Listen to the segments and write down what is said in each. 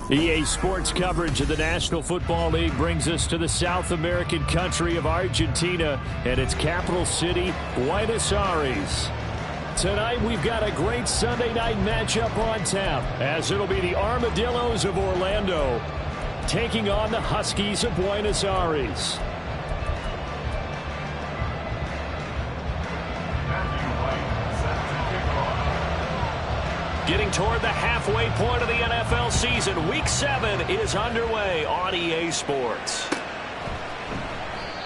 EA Sports coverage of the National Football League brings us to the South American country of Argentina and its capital city, Buenos Aires. Tonight, we've got a great Sunday night matchup on tap, as it'll be the Armadillos of Orlando taking on the Huskies of Buenos Aires. Getting toward the halfway point of the NFL season, Week 7 is underway on EA Sports.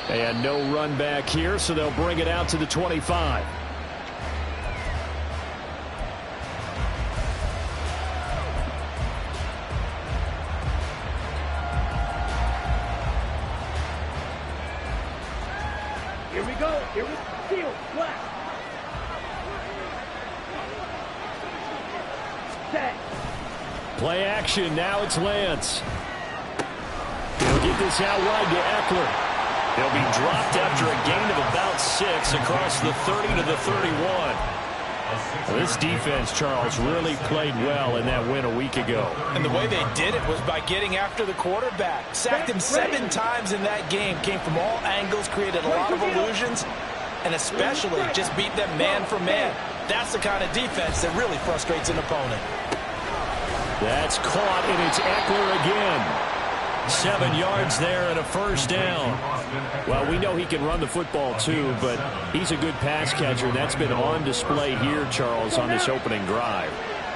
And no run back here, so they'll bring it out to the 25. Here we go. Here we go. Flat. Set. Play action. Now it's Lance. He'll get this out wide to Eckler. He'll be dropped after a gain of about 6 across the 30 to the 31. Well, this defense, Charles, really played well in that win a week ago. And the way they did it was by getting after the quarterback. Sacked him 7 times in that game. Came from all angles, created a lot of illusions, and especially just beat them man for man. That's the kind of defense that really frustrates an opponent. That's caught, and it's Eckler again. 7 yards there and a first down. Well, we know he can run the football too, but he's a good pass catcher. That's been on display here, Charles, on this opening drive.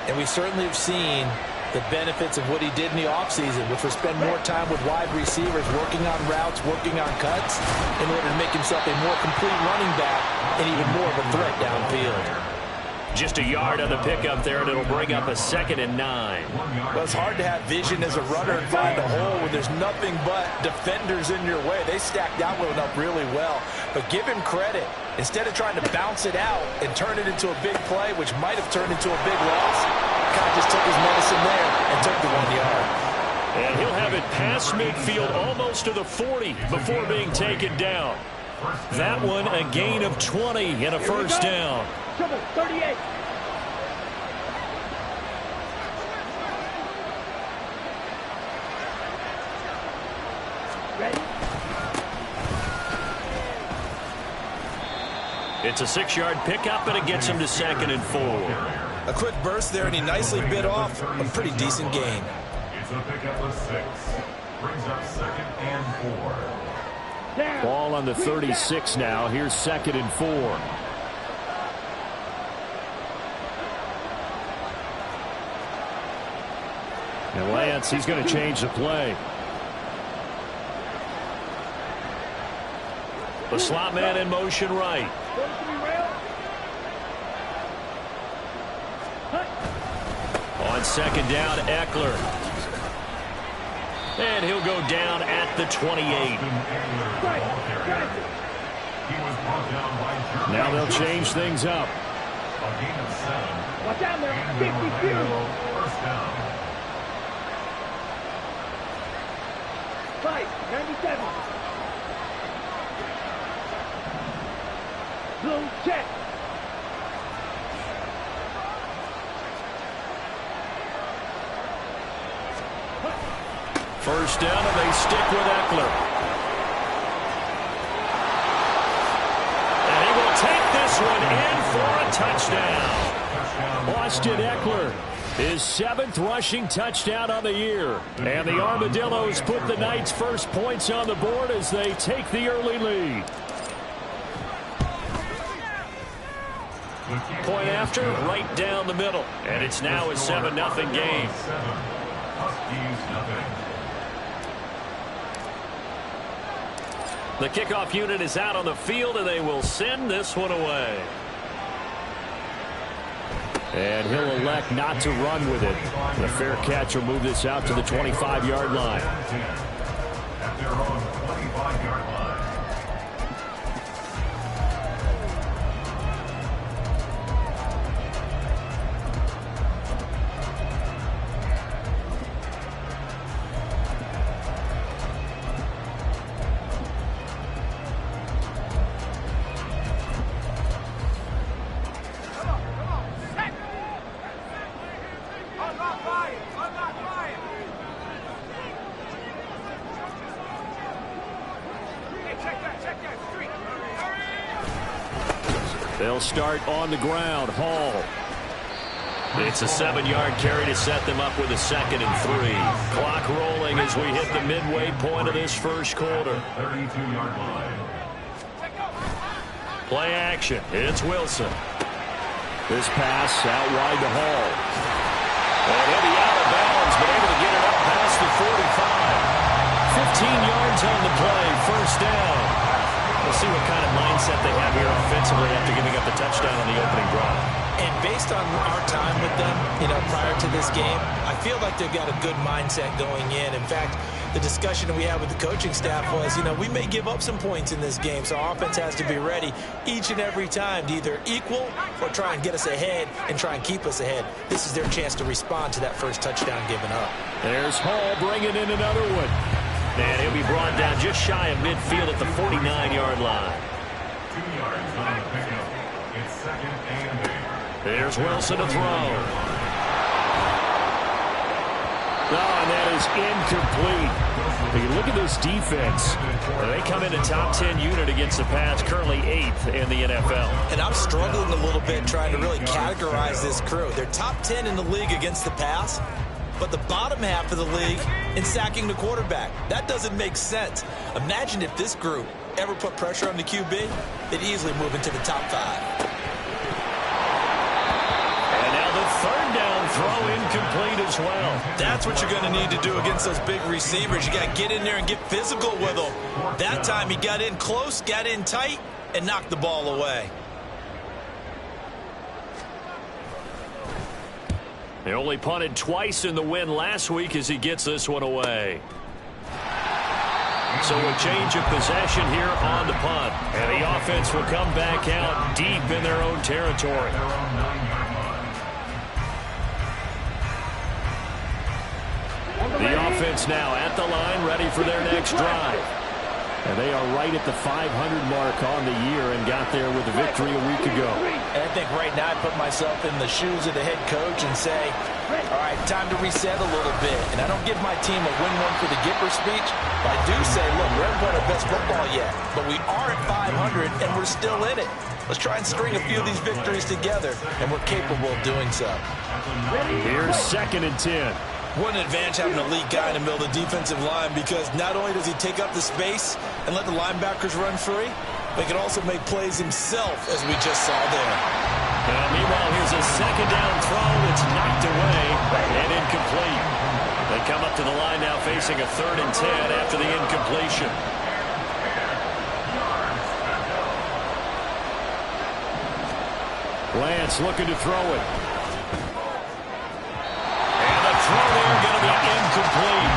And we certainly have seen the benefits of what he did in the offseason, which was spend more time with wide receivers, working on routes, working on cuts, in order to make himself a more complete running back and even more of a threat downfield. Just a yard on the pickup there, and it'll bring up a 2nd and 9. Well, it's hard to have vision as a runner and find a hole when there's nothing but defenders in your way. They stacked that one up really well. But give him credit. Instead of trying to bounce it out and turn it into a big play, which might have turned into a big loss, kind of just took his medicine there and took the 1 yard. And he'll have it past midfield almost to the 40 before being taken down. That one a gain of 20 and a first down. 38. Ready? It's a 6-yard pickup, and it gets him to 2nd and 4. A quick burst there, and he nicely bit off a pretty decent gain. It's a pickup of 6. Brings up 2nd and 4. Ball on the 36 now. Here's 2nd and 4. And Lance, he's going to change the play. The slot man in motion right. On 2nd down, Eckler. And he'll go down at the 28. Now they'll change things up. Watch out there. 52. First down. 97. Blue check. First down, and they stick with Eckler. And he will take this one in for a touchdown. Austin Eckler, his 7th rushing touchdown on the year. And the Armadillos put the Knights' first points on the board as they take the early lead. Point after, right down the middle. And it's now a 7-0 game. Huskies nothing. The kickoff unit is out on the field, and they will send this one away. And he'll elect not to run with it. The fair catch will move this out to the 25-yard line. At their own 25-yard line. They'll start on the ground. Hall. It's a 7-yard carry to set them up with a 2nd and 3. Clock rolling as we hit the midway point of this first quarter. 32-yard line. Play action. It's Wilson. This pass out wide to Hall. And he'll be out of bounds, but able to get it up past the 45. 15 yards on the play. First down. We'll see what kind of mindset they have here offensively after giving up the touchdown on the opening drive. And based on our time with them, prior to this game, I feel like they've got a good mindset going in. In fact, the discussion that we had with the coaching staff was, we may give up some points in this game, so our offense has to be ready each and every time to either equal or try and get us ahead and try and keep us ahead. This is their chance to respond to that first touchdown given up. There's Hall bringing in another one. And he'll be brought down just shy of midfield at the 49-yard line. 2 yards on the pickup. It's 2nd and 8. There's Wilson to throw. And that is incomplete. You look at this defense. They come in a top 10 unit against the pass, currently 8th in the NFL. And I'm struggling a little bit trying to really categorize this crew. They're top 10 in the league against the pass, but the bottom half of the league in sacking the quarterback. That doesn't make sense. Imagine if this group ever put pressure on the QB, they'd easily move into the top 5. Third down throw incomplete as well. That's what you're going to need to do against those big receivers. You got to get in there and get physical with them. That time he got in close, got in tight, and knocked the ball away. They only punted twice in the win last week as he gets this one away. So a change of possession here on the punt. And the offense will come back out deep in their own territory. The offense now at the line, ready for their next drive. And they are right at the 500 mark on the year and got there with a victory a week ago. And I think right now I put myself in the shoes of the head coach and say, all right, time to reset a little bit. And I don't give my team a win one for the Gipper speech, but I do say, look, we haven't played our best football yet, but we are at 500 and we're still in it. Let's try and string a few of these victories together, and we're capable of doing so. Here's 2nd and 10. What an advantage having an elite guy in the middle of the defensive line, because not only does he take up the space and let the linebackers run free, but he can also make plays himself, as we just saw there. Meanwhile, here's a 2nd down throw that's knocked away and incomplete. They come up to the line now facing a 3rd and 10 after the incompletion. Lance looking to throw it. Throw there, going to be incomplete.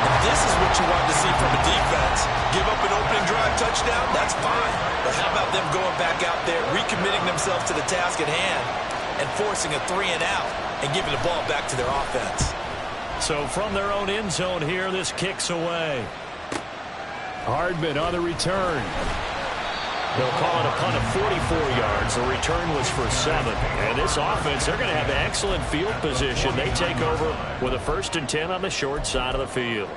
And this is what you want to see from a defense. Give up an opening drive touchdown, that's fine. But how about them going back out there, recommitting themselves to the task at hand, and forcing a 3 and out, and giving the ball back to their offense. So from their own end zone here, this kicks away. Hardman on the return. They'll call it a punt of 44 yards. The return was for 7. And this offense, they're going to have excellent field position. They take over with a 1st and 10 on the short side of the field.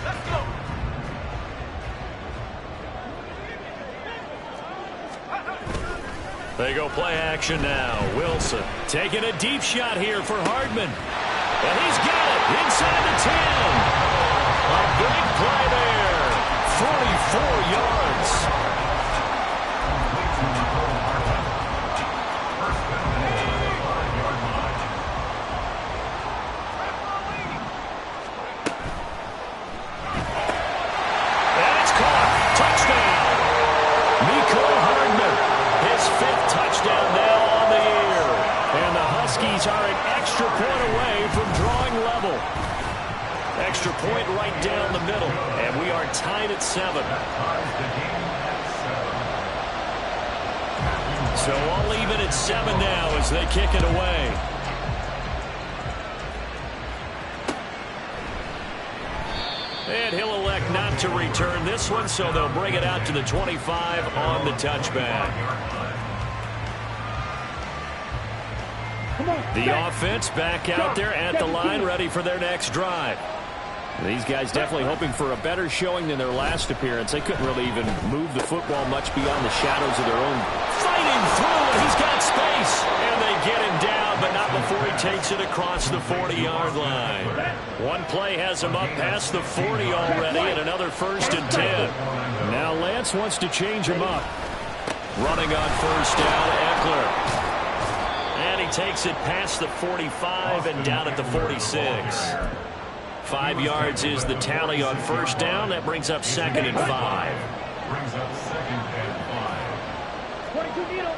Let's go. They go play action now. Wilson taking a deep shot here for Hardman. And he's got it inside the 10. A big play there. 44 yards. And it's caught. Touchdown. Mecole Hardman. His 5th touchdown now on the year. And the Huskies are an extra point away from drawing level. Extra point right down the middle, and we are tied at 7. So I'll leave it at 7 now as they kick it away. And he'll elect not to return this one, so they'll bring it out to the 25 on the touchback. The offense back out there at the line, ready for their next drive. These guys definitely hoping for a better showing than their last appearance. They couldn't really even move the football much beyond the shadows of their own. Fighting through, and he's got space. And they get him down, but not before he takes it across the 40-yard line. One play has him up past the 40 already, and another 1st and 10. Now Lance wants to change him up. Running on 1st down, Eckler. And he takes it past the 45 and down at the 46. 5 yards is the tally on 1st down. That brings up 2nd and 5. Brings up 2nd and 5. 22 needle.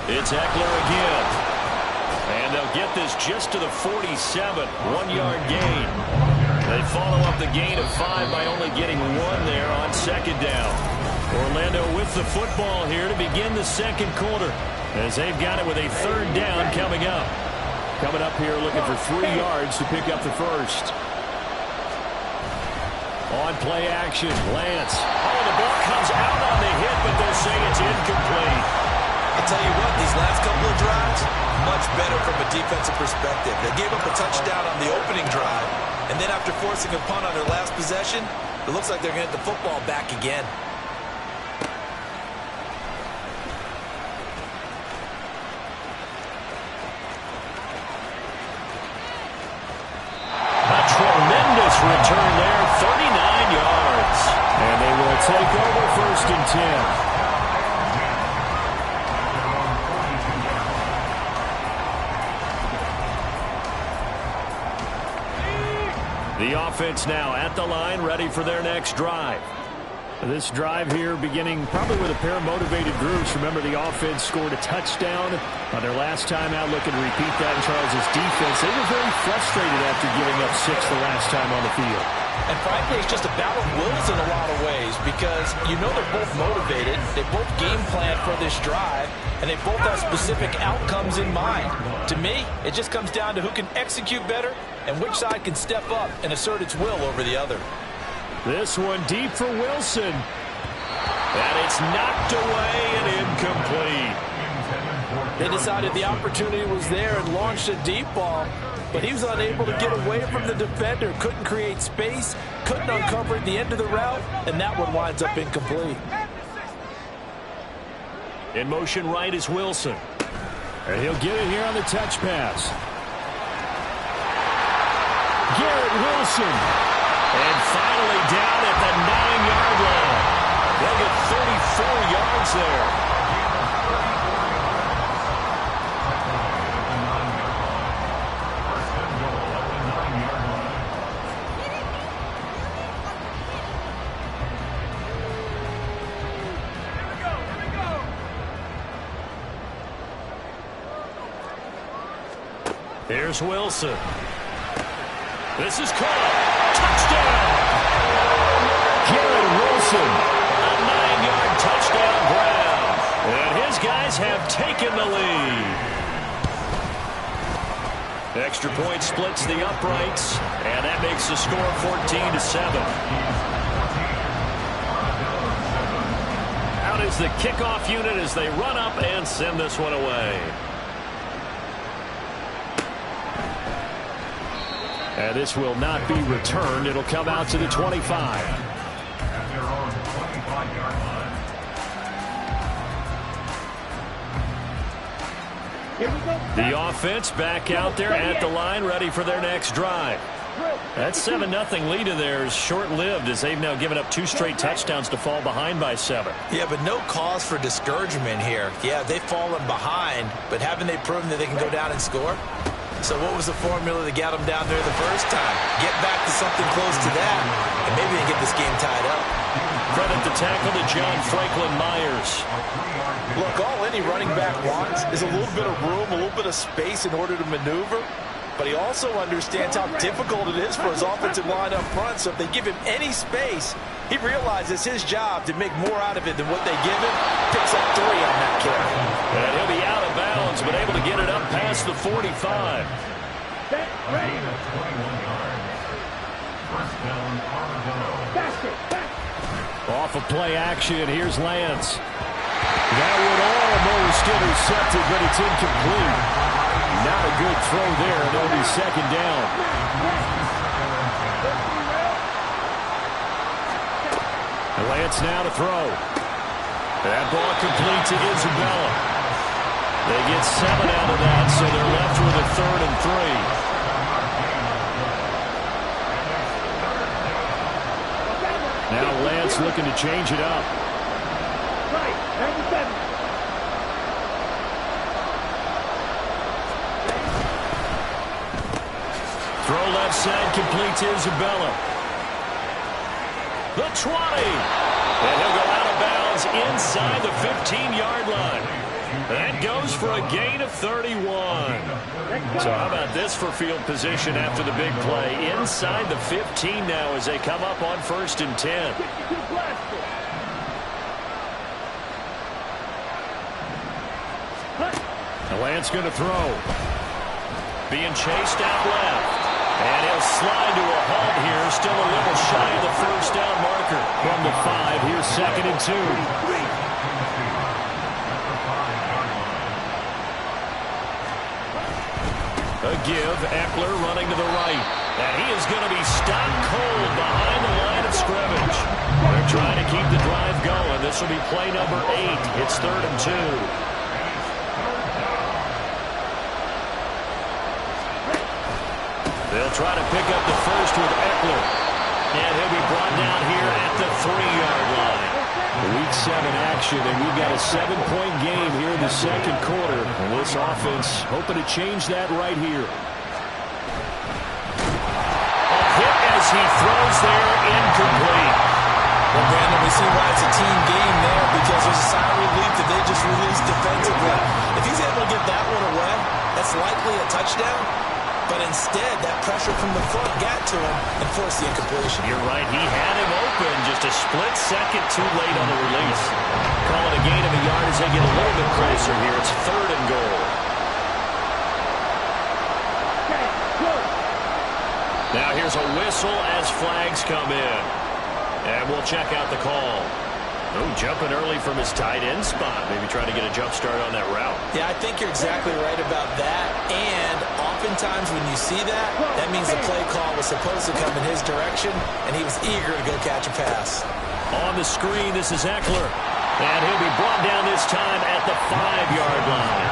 It's Eckler again. And they'll get this just to the 47. 1-yard gain. They follow up the gain of 5 by only getting 1 there on 2nd down. Orlando with the football here to begin the 2nd quarter, as they've got it with a 3rd down coming up. Coming up here looking for 3 yards to pick up the 1st. On play action, Lance. Oh, the ball comes out on the hit, but they'll say it's incomplete. I'll tell you what, these last couple of drives, much better from a defensive perspective. They gave up a touchdown on the opening drive, and then after forcing a punt on their last possession, it looks like they're going to get the football back again. Tremendous return there, 39 yards. And they will take over 1st and 10. The offense now at the line, ready for their next drive. This drive here beginning probably with a pair of motivated groups. Remember, the offense scored a touchdown on their last time out, looking to repeat that in Charles' defense. They were very frustrated after giving up 6 the last time on the field. And frankly, it's just a battle of wills in a lot of ways, because you know they're both motivated, they both game plan for this drive, and they both have specific outcomes in mind. To me, it just comes down to who can execute better and which side can step up and assert its will over the other. This one deep for Wilson. And it's knocked away and incomplete. They decided the opportunity was there and launched a deep ball, but he was unable to get away from the defender, couldn't create space, couldn't uncover at the end of the route, and that one winds up incomplete. In motion right is Wilson. And he'll get it here on the touch pass. Garrett Wilson. And finally down at the 9-yard line. They'll get 34 yards there. Here's Wilson. This is caught. Touchdown! Garrett Wilson. A 9-yard touchdown grab. And his guys have taken the lead. Extra point splits the uprights, and that makes the score 14-7. Out is the kickoff unit as they run up and send this one away. And this will not be returned. It'll come out to the 25. At their own 25-yard line. Here we go. The offense back out there at the line, ready for their next drive. That 7-0 lead of theirs short-lived, as they've now given up 2 straight touchdowns to fall behind by 7. Yeah, but no cause for discouragement here. Yeah, they've fallen behind, but haven't they proven that they can go down and score? So what was the formula that got them down there the first time? Get back to something close to that, and maybe they get this game tied up. Credit the tackle to John Franklin Myers. Look, all any running back wants is a little bit of room, a little bit of space in order to maneuver, but he also understands how difficult it is for his offensive line up front, so if they give him any space, he realizes his job to make more out of it than what they give him. Picks up 3 on that carry. And he'll be out of bounds, but able to get it up past the 45. Set, ready. 21 yards. First down, Armadillo. Basket, back. Off of play action, here's Lance. That would almost intercepted, but it's incomplete. Not a good throw there, and it'll be second down. Lance now to throw. That ball complete to Isabella. They get 7 out of that, so they're left with a 3rd and 3. Now Lance looking to change it up. Right, number 7. Throw left side, complete to Isabella. The 20. And he'll go out of bounds inside the 15-yard line. That goes for a gain of 31. So how about this for field position after the big play? Inside the 15 now as they come up on 1st and 10. Lance going to throw. Being chased out left. And he'll slide to a halt here. Still a little shy of the 1st down marker. From the 5, here's 2nd and 2. A give, Eckler running to the right. And he is going to be stopped cold behind the line of scrimmage. They're trying to keep the drive going. This will be play number 8. It's 3rd and 2. They'll try to pick up the first with Eckler. And he'll be brought down here at the 3-yard line. Week 7 action, and we've got a 7-point game here in the 2nd quarter. And this offense hoping to change that right here. A hit as he throws there, incomplete. Well, Brandon, we see why it's a team game there, because there's a sigh of relief that they just released defensively. If he's able to get that one away, that's likely a touchdown. But instead, that pressure from the front got to him and forced the incompletion. You're right. He had him open just a split second too late on the release. Call it a gain of a yard as they get a little bit closer here. It's 3rd and goal. Now here's a whistle as flags come in. And we'll check out the call. Oh, jumping early from his tight end spot. Maybe trying to get a jump start on that route. Yeah, I think you're exactly right about that. And oftentimes when you see that, that means the play call was supposed to come in his direction, and he was eager to go catch a pass. On the screen, this is Eckler. And he'll be brought down this time at the 5-yard line.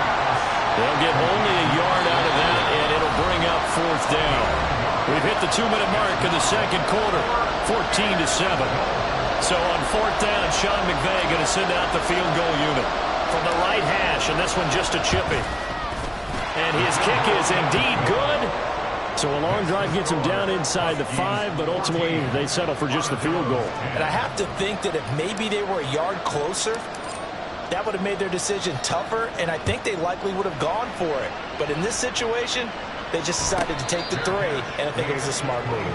They'll get only a yard out of that, and it'll bring up 4th down. We've hit the 2-minute mark in the 2nd quarter, 14-7. So on 4th down, Sean McVay going to send out the field goal unit from the right hash, and this one just a chippy. And his kick is indeed good. So a long drive gets him down inside the 5, but ultimately they settle for just the field goal. And I have to think that if maybe they were a yard closer, that would have made their decision tougher, and I think they likely would have gone for it. But in this situation, they just decided to take the 3, and I think it was a smart move.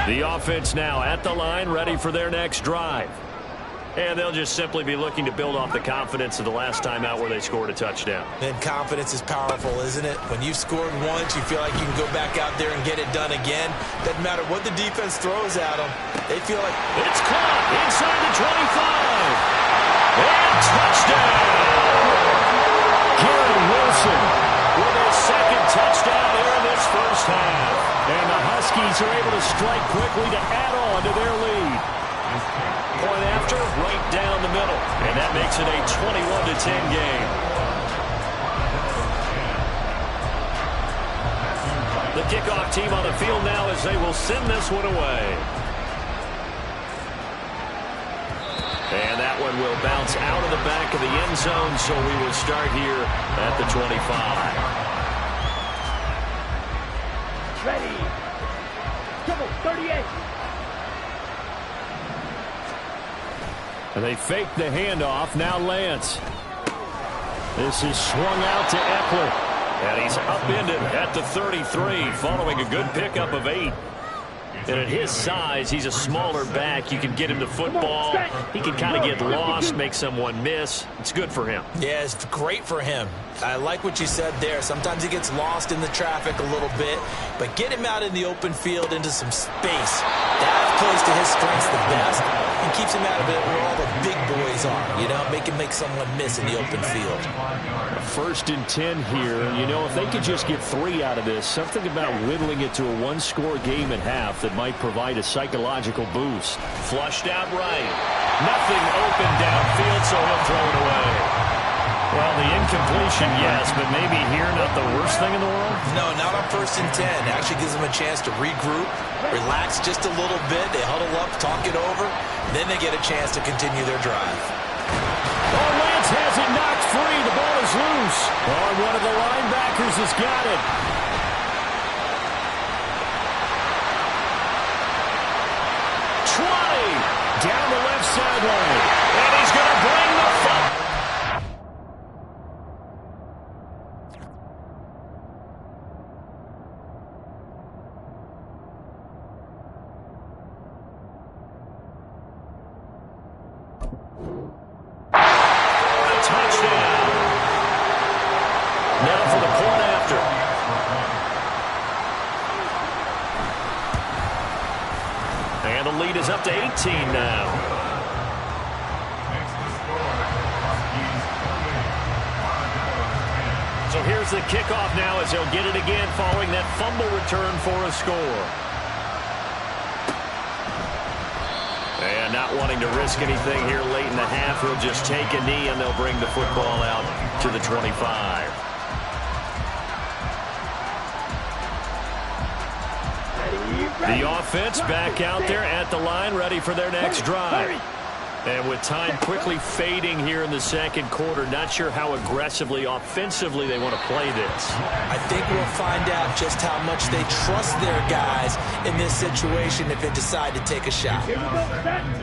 The offense now at the line, ready for their next drive. And they'll just simply be looking to build off the confidence of the last time out where they scored a touchdown. And confidence is powerful, isn't it? When you've scored once, you feel like you can go back out there and get it done again. Doesn't matter what the defense throws at them. They feel like it's caught inside the 25. And touchdown! Garrett Wilson with his 2nd touchdown here in this 1st half. And the Huskies are able to strike quickly to add on to their lead. Point after, right down the middle. And that makes it a 21-10 game. The kickoff team on the field now as they will send this one away. And that one will bounce out of the back of the end zone, so we will start here at the 25. Ready. Double 38. And they fake the handoff. Now Lance. This is swung out to Eckler. And he's upended at the 33 following a good pickup of 8. And at his size, he's a smaller back. You can get him to football. He can kind of get lost, make someone miss. It's good for him. Yeah, it's great for him. I like what you said there. Sometimes he gets lost in the traffic a little bit, but get him out in the open field into some space. That plays to his strengths the best and keeps him out of it where all the big boys are, you know, make someone miss in the open field. 1st and 10 here. You know, if they could just get 3 out of this, something about whittling it to a one-score game at half that might provide a psychological boost. Flushed out right. Nothing open downfield, so he'll throw it away. Well, the incompletion, yes, but maybe here not the worst thing in the world? No, not on 1st and 10. It actually gives them a chance to regroup, relax just a little bit. They huddle up, talk it over. Then they get a chance to continue their drive. Oh, Lance has it knocked free. The ball is loose. Oh, one of the linebackers has got it. Down the left sideline. And he's going to bring the fun. Touchdown. Now for the point after. And the lead is up to 18 now. So here's the kickoff now as they'll get it again following that fumble return for a score. And not wanting to risk anything here late in the half, he'll just take a knee and they'll bring the football out to the 25. The offense back out there at the line, ready for their next drive. And with time quickly fading here in the second quarter, not sure how aggressively, offensively they want to play this. I think we'll find out just how much they trust their guys in this situation if they decide to take a shot.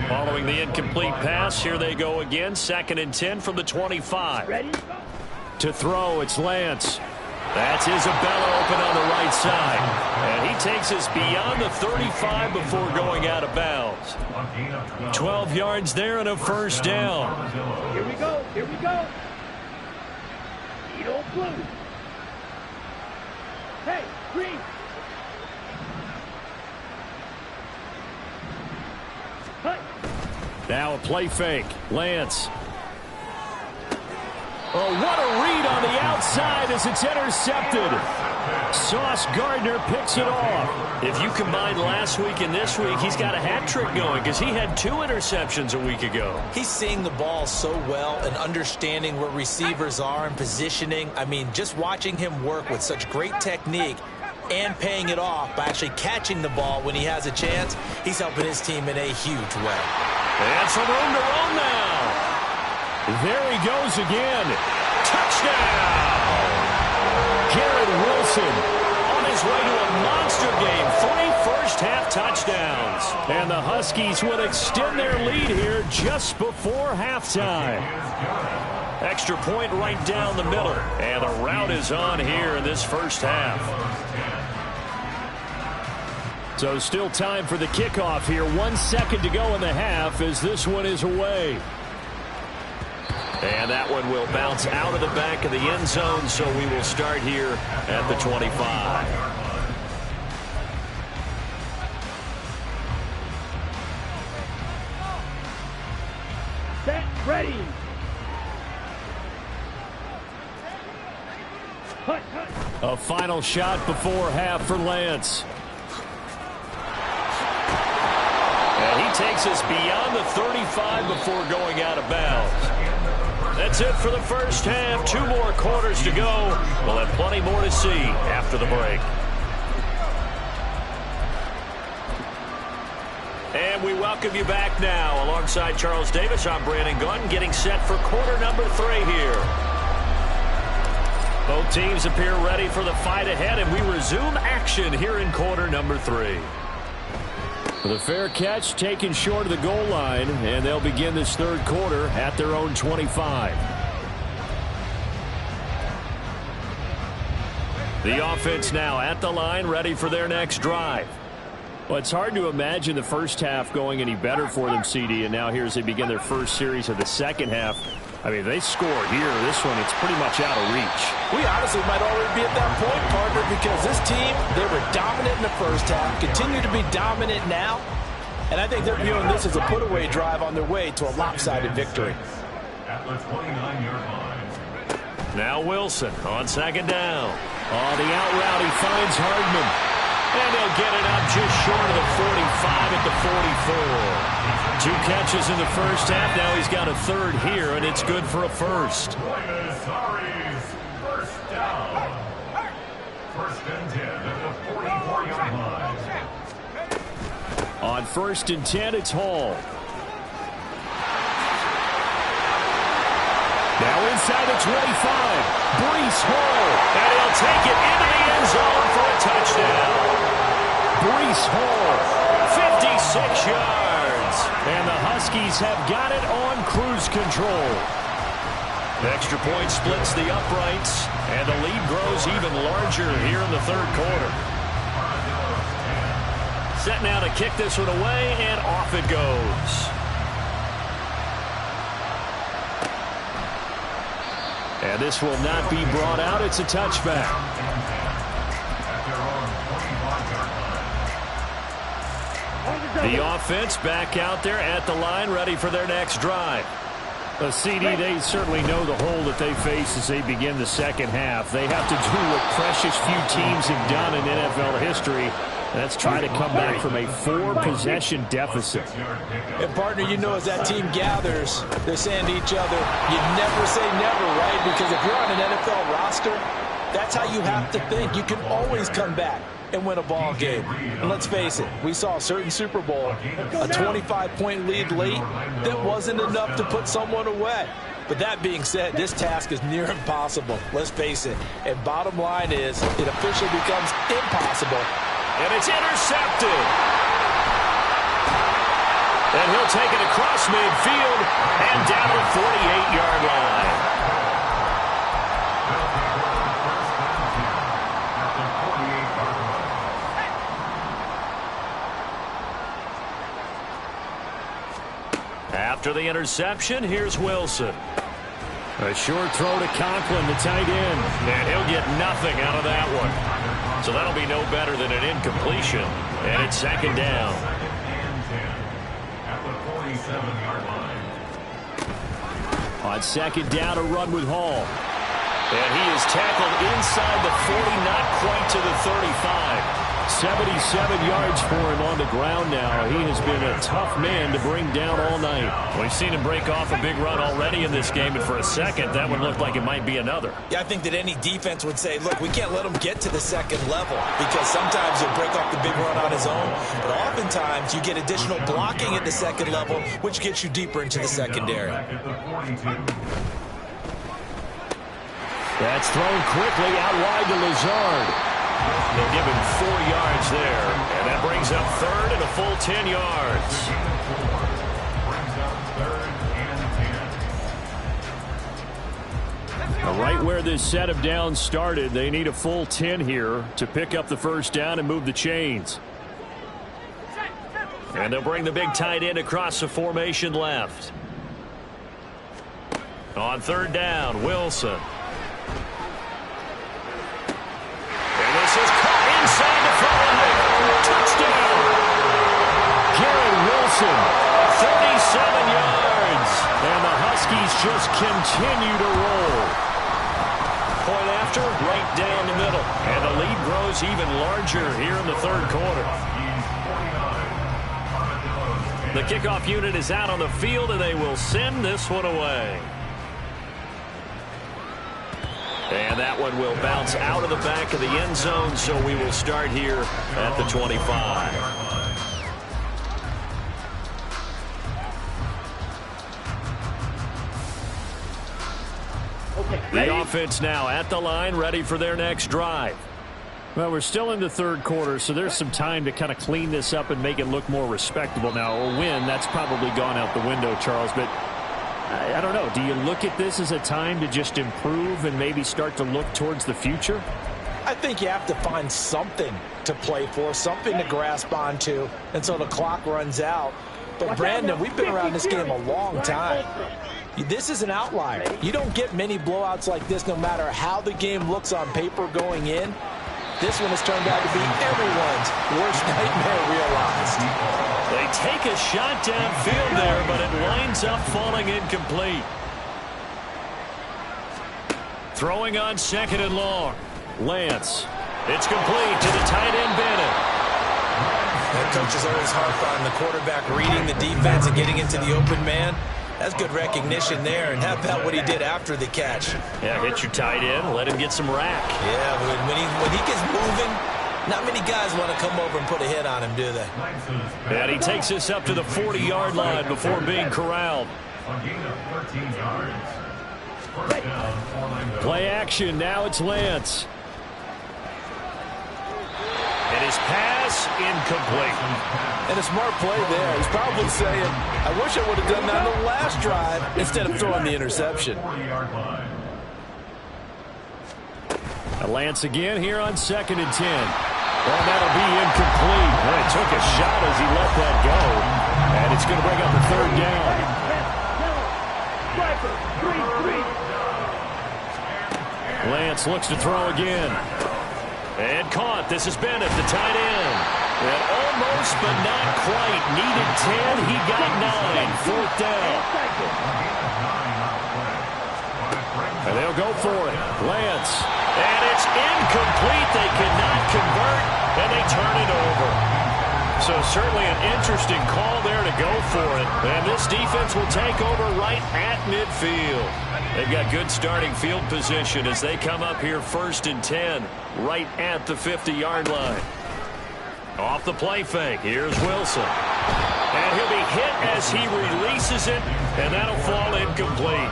Following the incomplete pass, here they go again. 2nd and 10 from the 25. To throw, it's Lance. That's Isabella open on the right side. And he takes us beyond the 35 before going out of bounds. 12 yards there and a first down. Here we go. Here we go. Eat old blue. Hey, green. Cut. Now a play fake. Lance. Oh, what a read on the outside as it's intercepted. Sauce Gardner picks it off. If you combine last week and this week, he's got a hat trick going because he had 2 interceptions a week ago. He's seeing the ball so well and understanding where receivers are and positioning. I mean, just watching him work with such great technique and paying it off by actually catching the ball when he has a chance, he's helping his team in a huge way. And some room to roam now. There he goes again. Touchdown! Garrett Wilson on his way to a monster game. 3 first-half touchdowns. And the Huskies will extend their lead here just before halftime. Extra point right down the middle. And the route is on here in this first half. So still time for the kickoff here. 1 second to go in the half as this one is away. And that one will bounce out of the back of the end zone, so we will start here at the 25. Set, ready. Hut, hut. A final shot before half for Lance. And he takes us beyond the 35 before going out of bounds. That's it for the first half. 2 more quarters to go. We'll have plenty more to see after the break. And we welcome you back now. Alongside Charles Davis, I'm Brandon Gunn, getting set for quarter number 3 here. Both teams appear ready for the fight ahead, and we resume action here in quarter number 3. The fair catch taken short of the goal line, and they'll begin this third quarter at their own 25. The offense now at the line, ready for their next drive. Well, it's hard to imagine the first half going any better for them, CD, and now here as they begin their first series of the second half. I mean, if they score here, this one, it's pretty much out of reach. We honestly might already be at that point, partner, because this team, they were dominant in the first half, continue to be dominant now, and I think they're viewing this as a put-away drive on their way to a lopsided victory. At the 29-yard line. Now Wilson on second down. Oh, the out route, he finds Hardman. And he'll get it up just short of the 45 at the 44. 2 catches in the first half. Now he's got a third here, and it's good for a first. Sorry's first down. First and 10 at the 44-yard line. On first and 10, it's Hall. Now inside the 25. Breece Hall. And he'll take it into the end zone for a touchdown. Breece Hall. 56 yards. And the Huskies have got it on cruise control. Extra point splits the uprights, and the lead grows even larger here in the third quarter. Set now to kick this one away, and off it goes. And this will not be brought out. It's a touchback. The offense back out there at the line, ready for their next drive. A CD, they certainly know the hole that they face as they begin the second half. They have to do what precious few teams have done in NFL history. That's try to come back from a 4-possession deficit. And, partner, you know as that team gathers, they're saying to each other, you never say never, right? Because if you're on an NFL roster, that's how you have to think. You can always come back and win a ball game. And let's face it, we saw a certain Super Bowl, a 25-point lead late that wasn't enough to put someone away. But that being said, this task is near impossible. Let's face it. And bottom line is, it officially becomes impossible. And it's intercepted. And he'll take it across midfield and down the 48-yard line. After the interception, here's Wilson. A short throw to Conklin, the tight end. And he'll get nothing out of that one. So that'll be no better than an incompletion. And it's second down. At the 47-yard line. On second down, a run with Hall. And he is tackled inside the 40, not quite to the 35. 77 yards for him on the ground now. He has been a tough man to bring down all night. We've seen him break off a big run already in this game, and for a second, that one looked like it might be another. Yeah, I think that any defense would say, look, we can't let him get to the second level because sometimes he'll break off the big run on his own, but oftentimes you get additional blocking at the second level, which gets you deeper into the secondary. That's thrown quickly out wide to Lazard. They'll give him 4 yards there, and that brings up third and a full 10 yards. Right where this set of downs started, they need a full 10 here to pick up the first down and move the chains. And they'll bring the big tight end across the formation left. On third down, Wilson. This is caught inside the 5. Touchdown. Garrett Wilson. 37 yards. And the Huskies just continue to roll. Point after, right down the middle. And the lead grows even larger here in the third quarter. The kickoff unit is out on the field, and they will send this one away. And that one will bounce out of the back of the end zone, so we will start here at the 25. The offense now at the line, ready for their next drive. Well, we're still in the third quarter, so there's some time to kind of clean this up and make it look more respectable. Now, a win, that's probably gone out the window, Charles, but I don't know. Do you look at this as a time to just improve and maybe start to look towards the future? I think you have to find something to play for, something to grasp onto until the clock runs out. But Brandon, we've been around this game a long time. This is an outlier. You don't get many blowouts like this no matter how the game looks on paper going in. This one has turned out to be everyone's worst nightmare realized. They take a shot downfield there, but it winds up falling incomplete. Throwing on 2nd and long. Lance. It's complete to the tight end, Bennett. That coach is always harp on the quarterback reading the defense and getting into the open man. That's good recognition there. And how about what he did after the catch? Yeah, hit your tight end, let him get some rack. Yeah, when he gets moving, not many guys want to come over and put a hit on him, do they? And he takes us up to the 40-yard line before being corralled. Play action, now it's Lance. And his pass incomplete. And a smart play there. He's probably saying, I wish I would have done that on the last drive instead of throwing the interception. Lance again here on 2nd and 10. Well, that'll be incomplete. And he took a shot as he let that go. And it's going to bring up a 3rd down. Lance looks to throw again. And caught. This is Bennett, the tight end. And almost, but not quite. Needed 10. He got 9. 4th down. And they'll go for it. Lance. And it's incomplete. They cannot convert, and they turn it over. So certainly an interesting call there to go for it. And this defense will take over right at midfield. They've got good starting field position as they come up here 1st and 10, right at the 50-yard line. Off the play fake, here's Wilson. And he'll be hit as he releases it, and that'll fall incomplete.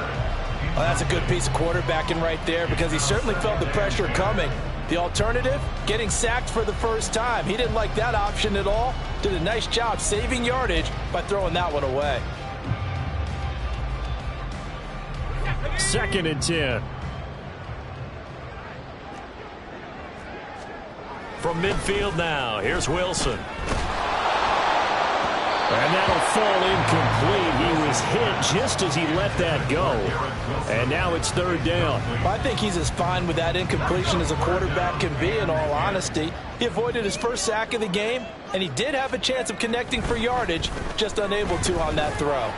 Well, that's a good piece of quarterbacking right there because he certainly felt the pressure coming. The alternative, getting sacked for the first time. He didn't like that option at all. Did a nice job saving yardage by throwing that one away. 2nd and 10. From midfield now, here's Wilson. And that'll fall incomplete. He was hit just as he let that go. And now it's 3rd down. I think he's as fine with that incompletion as a quarterback can be, in all honesty. He avoided his first sack of the game, and he did have a chance of connecting for yardage, just unable to on that throw.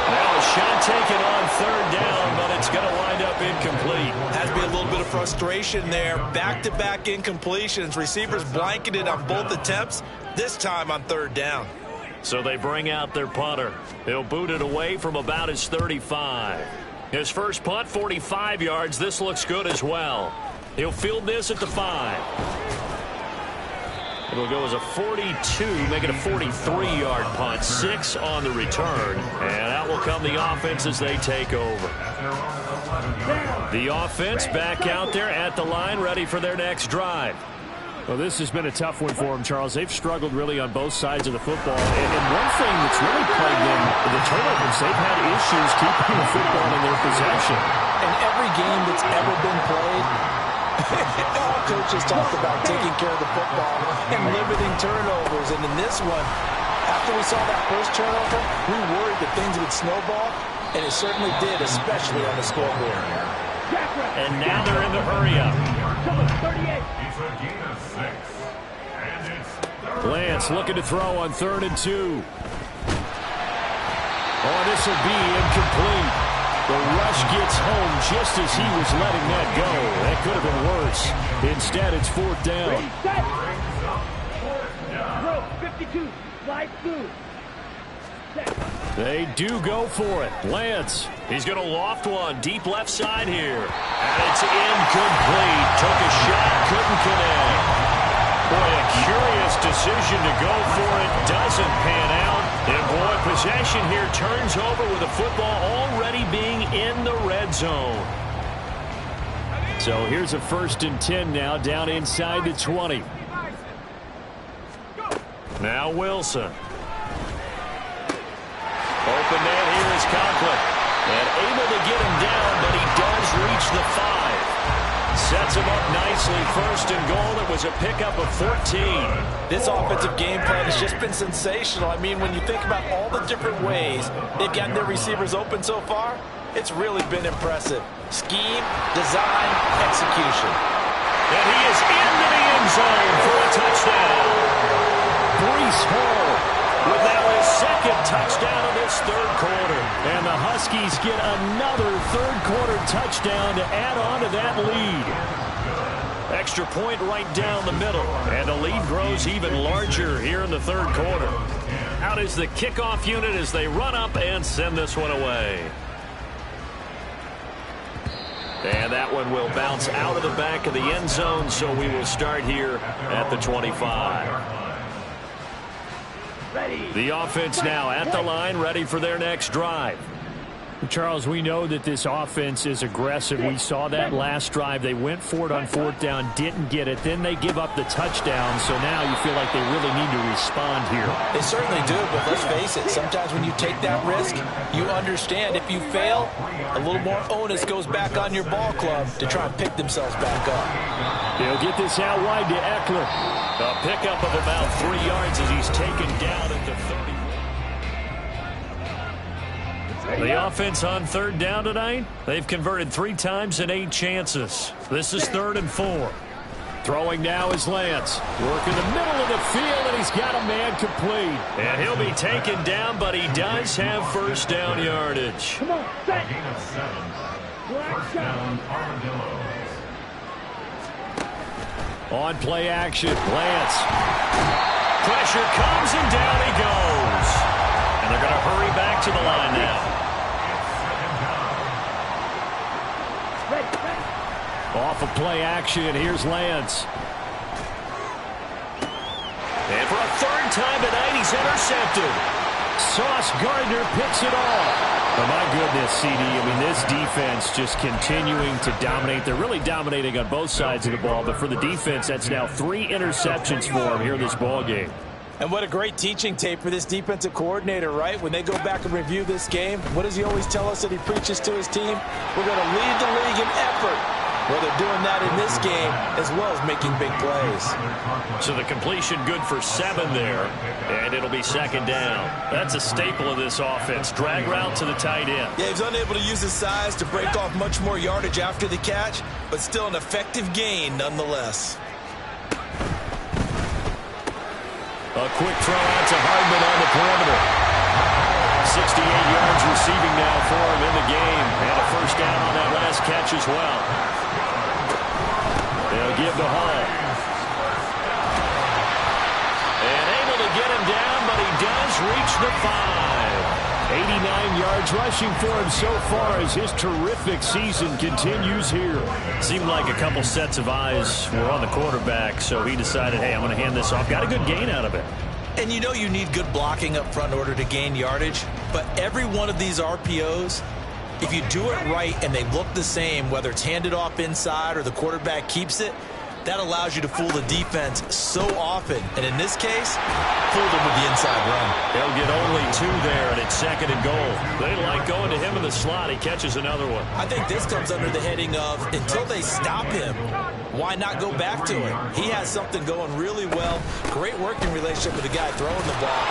Now a shot taken on 3rd down, but it's going to wind up incomplete. Has to be a little bit of frustration there. Back-to-back incompletions. Receivers blanketed on both attempts, this time on 3rd down. So they bring out their punter. He'll boot it away from about his 35. His first punt, 45 yards. This looks good as well. He'll field this at the 5. It'll go as a 42, make it a 43-yard punt. 6 on the return. And out will come the offense as they take over. The offense back out there at the line, ready for their next drive. Well, this has been a tough one for them, Charles. They've struggled really on both sides of the football. And one thing that's really plagued them, the turnovers, they've had issues keeping the football in their possession. In every game that's ever been played, all coaches talk about taking care of the football and limiting turnovers. And in this one, after we saw that first turnover, we worried that things would snowball, and it certainly did, especially on the scoreboard. And now they're in the hurry-up. Lance looking to throw on 3rd and 2. Oh, this will be incomplete. The rush gets home just as he was letting that go. That could have been worse. Instead, it's 4th down. 52, slide through. They do go for it. Lance, he's going to loft one deep left side here. And it's incomplete. Took a shot, couldn't connect. Boy, a curious decision to go for it. Doesn't pan out. And boy, possession here turns over with the football already being in the red zone. So here's a 1st and 10 now, down inside the 20. Now Wilson. Open net here is Conklin. And able to get him down, but he does reach the 5. sets him up nicely. First and goal. It was a pickup of 14. This offensive game plan has just been sensational. I mean, when you think about all the different ways they've gotten their receivers open so far, it's really been impressive. Scheme, design, execution. And he is into the end zone for a touchdown. Breece Hall with now his second touchdown of this third quarter. And the Huskies get another third quarter touchdown to add on to that lead. Extra point right down the middle. And the lead grows even larger here in the third quarter. Out is the kickoff unit as they run up and send this one away. And that one will bounce out of the back of the end zone, so we will start here at the 25. The offense now at the line, ready for their next drive. Charles, we know that this offense is aggressive. We saw that last drive. They went for it on fourth down, didn't get it. Then they give up the touchdown, so now you feel like they really need to respond here. They certainly do, but let's face it, sometimes when you take that risk, you understand if you fail, a little more onus goes back on your ball club to try and pick themselves back up. They'll get this out wide to Eckler. A pickup of about 3 yards as he's taken down at the 30. The offense on third down tonight, they've converted 3 times in 8 chances. This is 3rd and 4. Throwing now is Lance. Work in the middle of the field, and he's got a man complete. And he'll be taken down, but he does have first down yardage. Come on, set. Gain of 7. First down, Armadillos. On play action, Lance. Pressure comes, and down he goes. And they're going to hurry back to the line now. Off of play action, here's Lance. And for a 3rd time tonight, he's intercepted. Sauce Gardner picks it off. Oh, my goodness, CD. I mean, this defense just continuing to dominate. They're really dominating on both sides of the ball, but for the defense, that's now 3 interceptions for them here in this ball game. And what a great teaching tape for this defensive coordinator, right? When they go back and review this game, what does he always tell us that he preaches to his team? We're going to lead the league in effort. Well, they're doing that in this game as well as making big plays. So the completion good for 7 there, and it'll be 2nd down. That's a staple of this offense. Drag route to the tight end. Yeah, he's unable to use his size to break off much more yardage after the catch, but still an effective gain nonetheless. A quick throw out to Hardman on the perimeter. 68 yards receiving now for him in the game. And a first down on that last catch as well. They'll give to Hall. And able to get him down, but he does reach the 5. 89 yards rushing for him so far as his terrific season continues here. Seemed like a couple sets of eyes were on the quarterback, so he decided, hey, I'm going to hand this off. Got a good gain out of it. And you know you need good blocking up front in order to gain yardage, but every one of these RPOs, if you do it right and they look the same, whether it's handed off inside or the quarterback keeps it, that allows you to fool the defense so often. And in this case, fooled them with the inside run. They'll get only 2 there, and it's 2nd and goal. They like going to him in the slot. He catches another one. I think this comes under the heading of until they stop him, why not go back to it? He has something going really well. Great working relationship with the guy throwing the ball.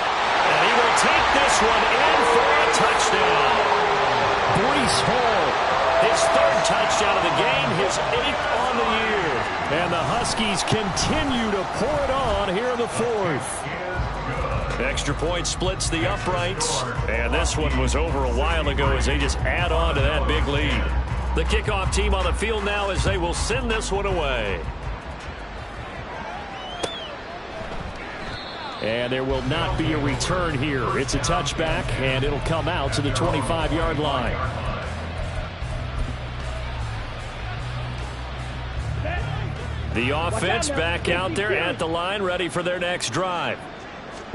And he will take this one in for a touchdown. Breece Hall, his 3rd touchdown of the game, his 8th on the year. And the Huskies continue to pour it on here in the 4th. Extra point splits the uprights. And this one was over a while ago as they just add on to that big lead. The kickoff team on the field now as they will send this one away. And there will not be a return here. It's a touchback, and it'll come out to the 25-yard line. The offense back out there at the line, ready for their next drive.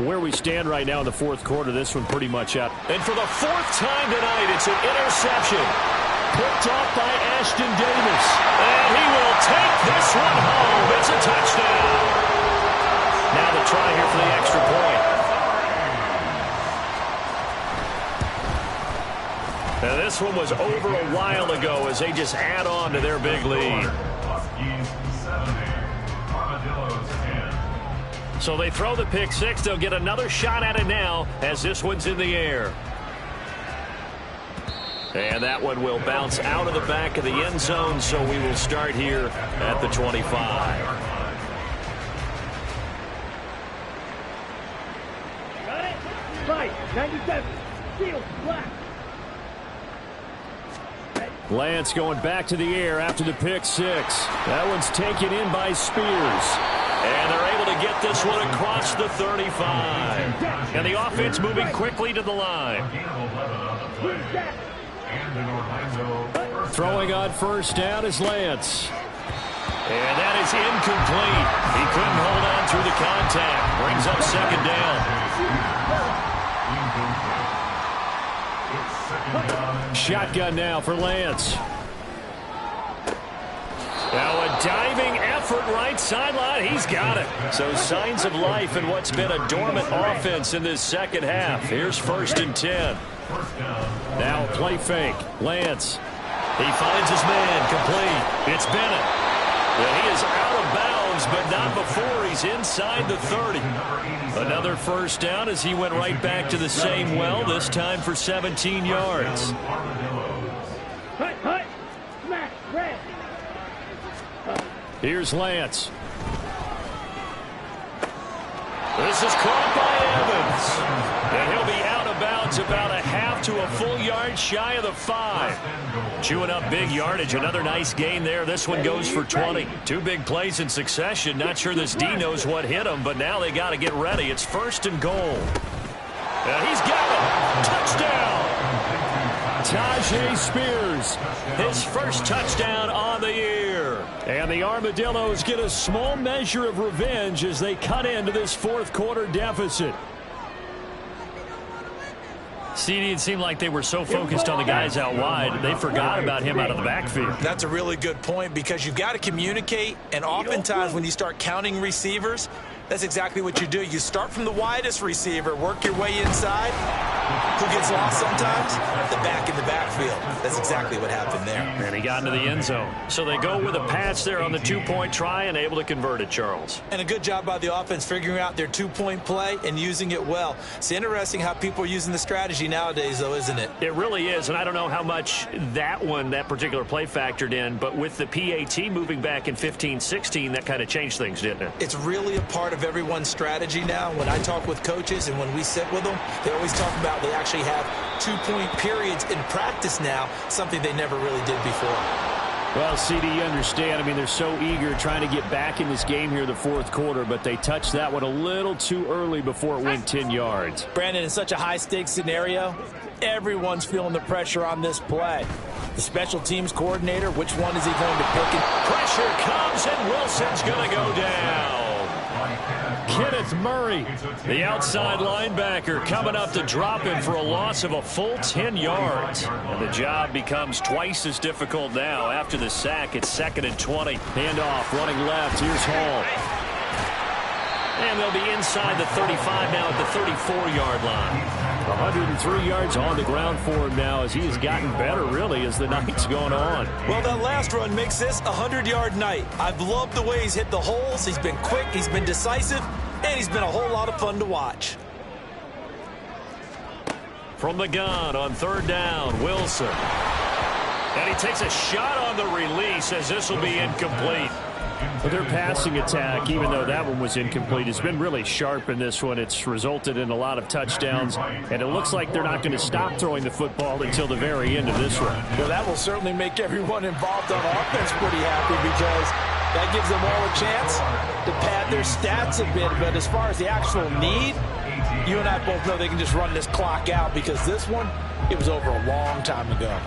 Where we stand right now in the 4th quarter, this one pretty much up. And for the 4th time tonight, it's an interception. Picked off by Ashton Davis. And he will take this one home. It's a touchdown. Now the try here for the extra point. Now this one was over a while ago as they just add on to their big lead. Huskies 70. Armadillos 10. So they throw the pick six. They'll get another shot at it now as this one's in the air. And that one will bounce out of the back of the end zone, so we will start here at the 25. Got it? Right, 97. Field, black. Lance going back to the air after the pick six. That one's taken in by Spears. And they're able to get this one across the 35. And the offense moving quickly to the line. Throwing on first down is Lance. And that is incomplete. He couldn't hold on through the contact. Brings up second down. Shotgun now for Lance. Now a diving effort right sideline. He's got it. So signs of life in what's been a dormant offense in this second half. Here's 1st and 10. Now play fake. Lance. He finds his man. Complete. It's Bennett. Well, he is out of bounds, but not before he's inside the 30. Another first down as he went right back to the same well, this time for 17 yards. Hut, hut. Smack, red. Here's Lance. This is caught by Evans. And he'll be out of bounds about a half to a full yard shy of the 5. Chewing up big yardage. Another nice gain there. This one goes for 20. 2 big plays in succession. Not sure this D knows what hit him, but now they got to get ready. It's 1st and goal. He's got it. Touchdown. Tajay Spears, his first touchdown on the year. And the Armadillos get a small measure of revenge as they cut into this 4th quarter deficit. CD, it seemed like they were so focused on the guys out wide, they forgot about him out of the backfield. That's a really good point because you've got to communicate, and oftentimes when you start counting receivers, that's exactly what you do. You start from the widest receiver, work your way inside. Who gets lost sometimes? The back in the backfield. That's exactly what happened there. And he got into the end zone. So they go with a pass there on the 2-point try and able to convert it, Charles. And a good job by the offense figuring out their 2-point play and using it well. It's interesting how people are using the strategy nowadays, though, isn't it? It really is, and I don't know how much that particular play factored in, but with the PAT moving back in 15-16, that kind of changed things, didn't it? It's really a part of everyone's strategy now. When I talk with coaches and when we sit with them, they always talk about they actually have 2-point periods in practice now, something they never really did before. Well, CD, you understand. I mean, they're so eager trying to get back in this game here in the 4th quarter, but they touched that one a little too early before it went 10 yards. Brandon, in such a high-stakes scenario, everyone's feeling the pressure on this play. The special teams coordinator, which one is he going to pick? Pressure comes, and Wilson's going to go down. Kenneth Murray, the outside linebacker, coming up to drop him for a loss of a full 10 yards. And the job becomes twice as difficult now. After the sack, it's 2nd and 20. Handoff, running left. Here's Hall. And they'll be inside the 35 now at the 34-yard line. 103 yards on the ground for him now as he has gotten better, really, as the night's going on. Well, that last run makes this a 100-yard night. I've loved the way he's hit the holes. He's been quick, he's been decisive, and he's been a whole lot of fun to watch. From the gun on 3rd down, Wilson. And he takes a shot on the release as this will be incomplete. But their passing attack, even though that one was incomplete, has been really sharp in this one. It's resulted in a lot of touchdowns, and it looks like they're not going to stop throwing the football until the very end of this one. Well, that will certainly make everyone involved on offense pretty happy because that gives them all a chance to pad their stats a bit. But as far as the actual need, you and I both know they can just run this clock out because this one, it was over a long time ago.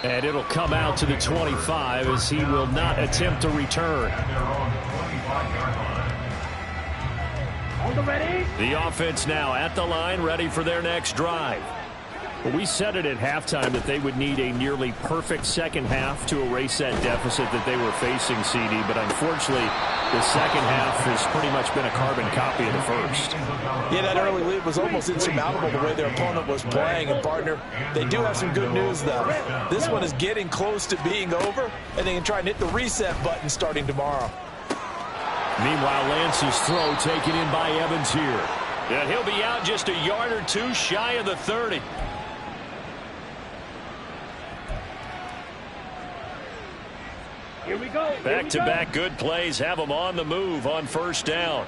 And it'll come out to the 25 as he will not attempt to return. On the ready. The offense now at the line, ready for their next drive. Well, we said it at halftime that they would need a nearly perfect second half to erase that deficit that they were facing, CD. But unfortunately, the second half has pretty much been a carbon copy of the first. Yeah, that early lead was almost insurmountable the way their opponent was playing. And, partner, they do have some good news, though. This one is getting close to being over, and they can try and hit the reset button starting tomorrow. Meanwhile, Lance's throw taken in by Evans here. And he'll be out just a yard or two shy of the 30. Here we go. Back-to-back good plays have them on the move on first down.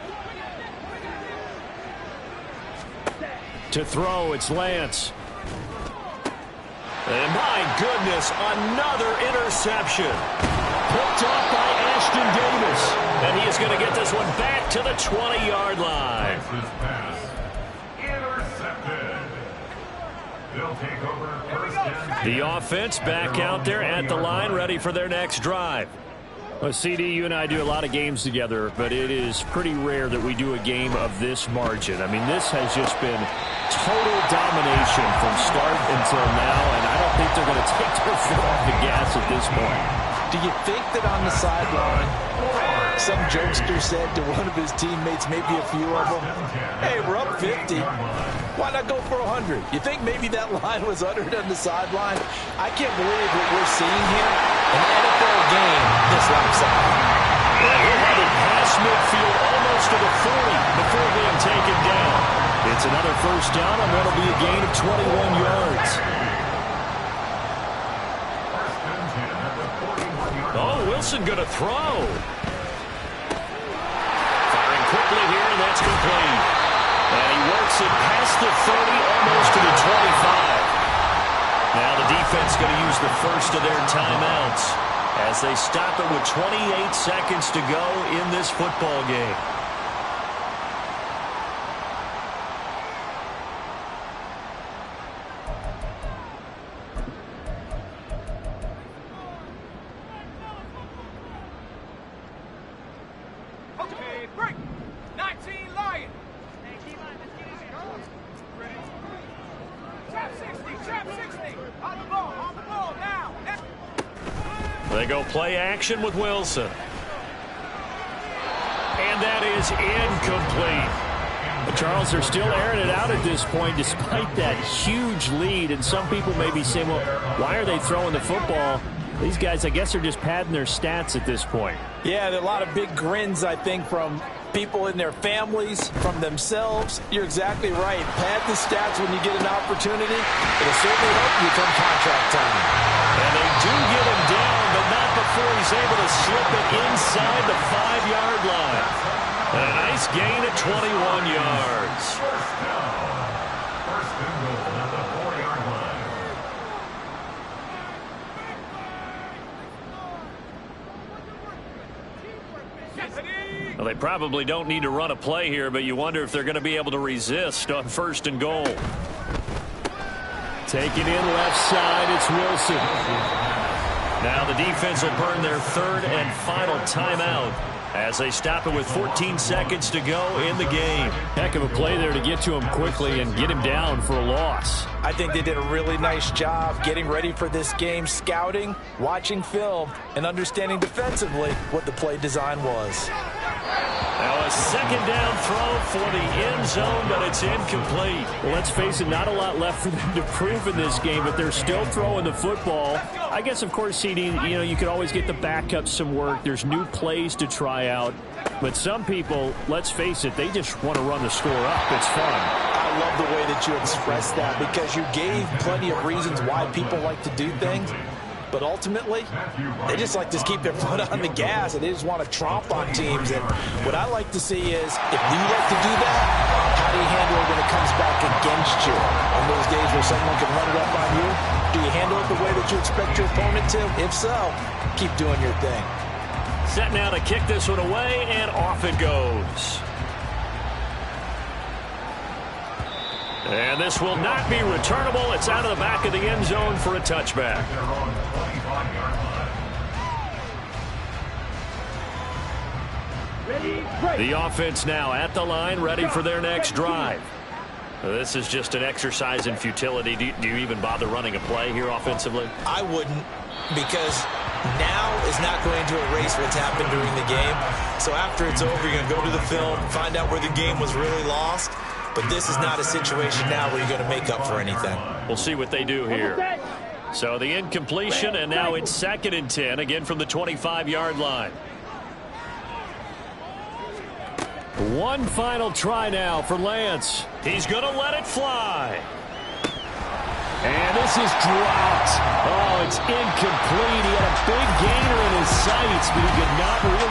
To throw, it's Lance. And my goodness, another interception. Picked off by Ashton Davis. And he is going to get this one back to the 20-yard line. The offense back out there at the line, ready for their next drive. Well, CD, you and I do a lot of games together, but it is pretty rare that we do a game of this margin. I mean, this has just been total domination from start until now, and I don't think they're going to take their foot off the gas at this point. Do you think that on the sideline, some jokester said to one of his teammates, maybe a few of them, hey, we're up 50. Why not go for 100? You think maybe that line was uttered on the sideline? I can't believe what we're seeing here. An NFL game this lopsided. He'll have it past midfield almost to the 40 before being taken down. It's another first down, and that'll be a gain of 21 yards. Oh, Wilson going to throw. Firing quickly here, and that's complete. And he works it past the 30, almost to the 25. Now the defense going to use the first of their timeouts as they stop it with 28 seconds to go in this football game. Okay, break. 19 Lions. Trap 60. On the ball now. They go play action with Wilson. And that is incomplete. But Charles, they're still airing it out at this point despite that huge lead. And some people may be saying, well, why are they throwing the football? These guys, I guess, are just padding their stats at this point. Yeah, there are a lot of big grins, I think, from people in their families, from themselves. You're exactly right. Pad the stats when you get an opportunity. It'll certainly help you come contract time. And they do get him down, but not before he's able to slip it inside the 5-yard line. And a nice gain at 21 yards. First and goal at the 4-yard line. Well, they probably don't need to run a play here, but you wonder if they're going to be able to resist on first and goal. Taking in left side, it's Wilson. Now the defense will burn their third and final timeout as they stop it with 14 seconds to go in the game. Heck of a play there to get to him quickly and get him down for a loss. I think they did a really nice job getting ready for this game, scouting, watching film, and understanding defensively what the play design was. Now a second down throw for the end zone, but it's incomplete. Well, let's face it, not a lot left for them to prove in this game, but they're still throwing the football. I guess, of course, CD, you could always get the backups some work. There's new plays to try out. But some people, let's face it, they just want to run the score up. It's fun. I love the way that you expressed that because you gave plenty of reasons why people like to do things. But ultimately, they just like to keep their foot on the gas, and they just want to tromp on teams. And what I like to see is, if you like to do that, how do you handle it when it comes back against you? On those days where someone can run it up on you, do you handle it the way that you expect your opponent to? If so, keep doing your thing. Set now to kick this one away, and off it goes. And this will not be returnable. It's out of the back of the end zone for a touchback. The offense now at the line, ready for their next drive. This is just an exercise in futility. Do you even bother running a play here offensively? I wouldn't, because now is not going to erase what's happened during the game. So after it's over, you're going to go to the film, find out where the game was really lost. But this is not a situation now where you're going to make up for anything. We'll see what they do here. So the incompletion, and now it's 2nd and 10, again from the 25-yard line. One final try now for Lance. He's going to let it fly. And this is dropped. Oh, it's incomplete. He had a big gainer in his sights, but he could not really